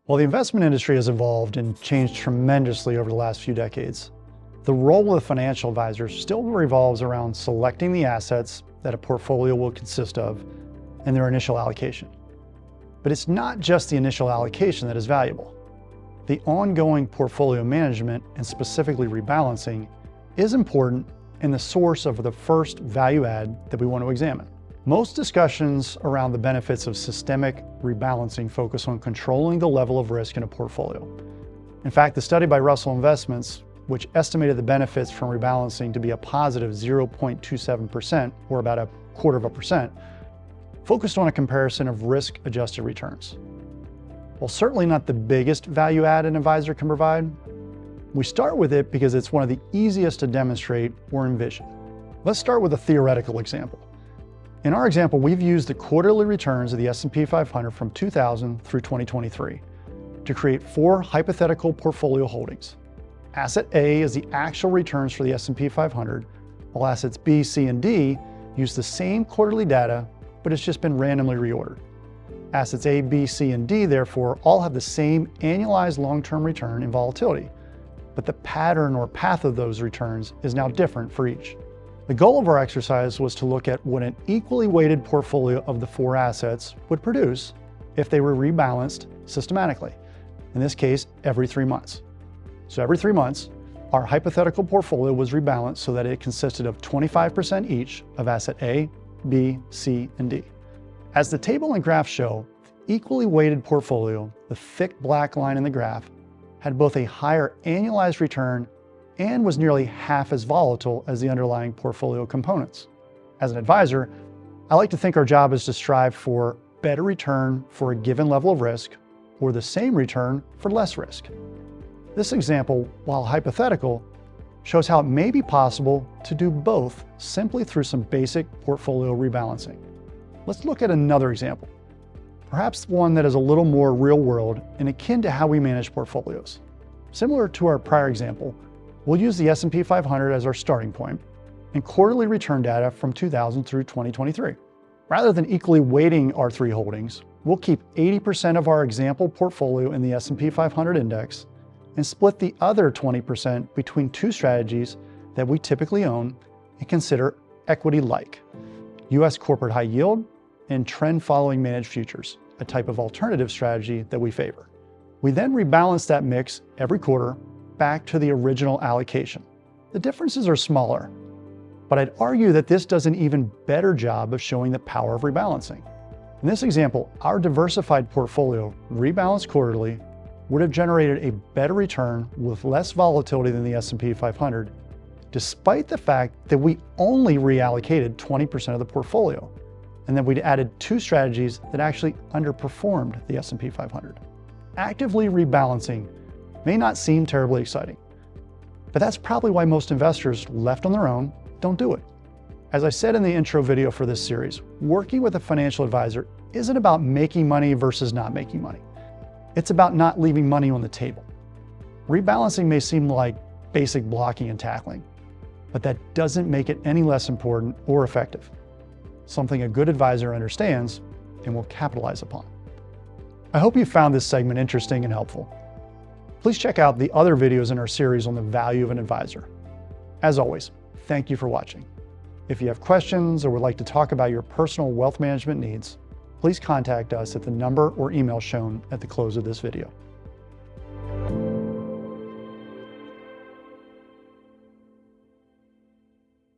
While the investment industry has evolved and changed tremendously over the last few decades, the role of the financial advisor still revolves around selecting the assets that a portfolio will consist of and their initial allocation. But it's not just the initial allocation that is valuable. The ongoing portfolio management, and specifically rebalancing, is important and the source of the first value add that we want to examine. Most discussions around the benefits of systemic rebalancing focus on controlling the level of risk in a portfolio. In fact, the study by Russell Investments, which estimated the benefits from rebalancing to be a positive 0.27%, or about 0.25%, focused on a comparison of risk-adjusted returns. While certainly not the biggest value add an advisor can provide, we start with it because it's one of the easiest to demonstrate or envision. Let's start with a theoretical example. In our example, we've used the quarterly returns of the S&P 500 from 2000 through 2023 to create 4 hypothetical portfolio holdings. Asset A is the actual returns for the S&P 500, while assets B, C, and D use the same quarterly data, but it's just been randomly reordered. Assets A, B, C, and D, therefore, all have the same annualized long-term return and volatility, but the pattern or path of those returns is now different for each. The goal of our exercise was to look at what an equally weighted portfolio of the 4 assets would produce if they were rebalanced systematically, in this case, every 3 months. So every 3 months, our hypothetical portfolio was rebalanced so that it consisted of 25% each of asset A, B, C, and D. As the table and graph show, the equally weighted portfolio, the thick black line in the graph, had both a higher annualized return and was nearly half as volatile as the underlying portfolio components. As an advisor, I like to think our job is to strive for better return for a given level of risk, or the same return for less risk. This example, while hypothetical, shows how it may be possible to do both simply through some basic portfolio rebalancing. Let's look at another example, perhaps one that is a little more real world and akin to how we manage portfolios. Similar to our prior example, we'll use the S&P 500 as our starting point and quarterly return data from 2000 through 2023. Rather than equally weighting our 3 holdings, we'll keep 80% of our example portfolio in the S&P 500 index and split the other 20% between 2 strategies that we typically own and consider equity-like: U.S. corporate high yield and trend-following managed futures, a type of alternative strategy that we favor. We then rebalance that mix every quarter back to the original allocation. The differences are smaller, but I'd argue that this does an even better job of showing the power of rebalancing. In this example, our diversified portfolio, rebalanced quarterly, would have generated a better return with less volatility than the S&P 500, despite the fact that we only reallocated 20% of the portfolio, and that we'd added 2 strategies that actually underperformed the S&P 500. Actively rebalancing may not seem terribly exciting, but that's probably why most investors left on their own don't do it. As I said in the intro video for this series, working with a financial advisor isn't about making money versus not making money. It's about not leaving money on the table. Rebalancing may seem like basic blocking and tackling, but that doesn't make it any less important or effective. Something a good advisor understands and will capitalize upon. I hope you found this segment interesting and helpful. Please check out the other videos in our series on the value of an advisor. As always, thank you for watching. If you have questions or would like to talk about your personal wealth management needs, please contact us at the number or email shown at the close of this video.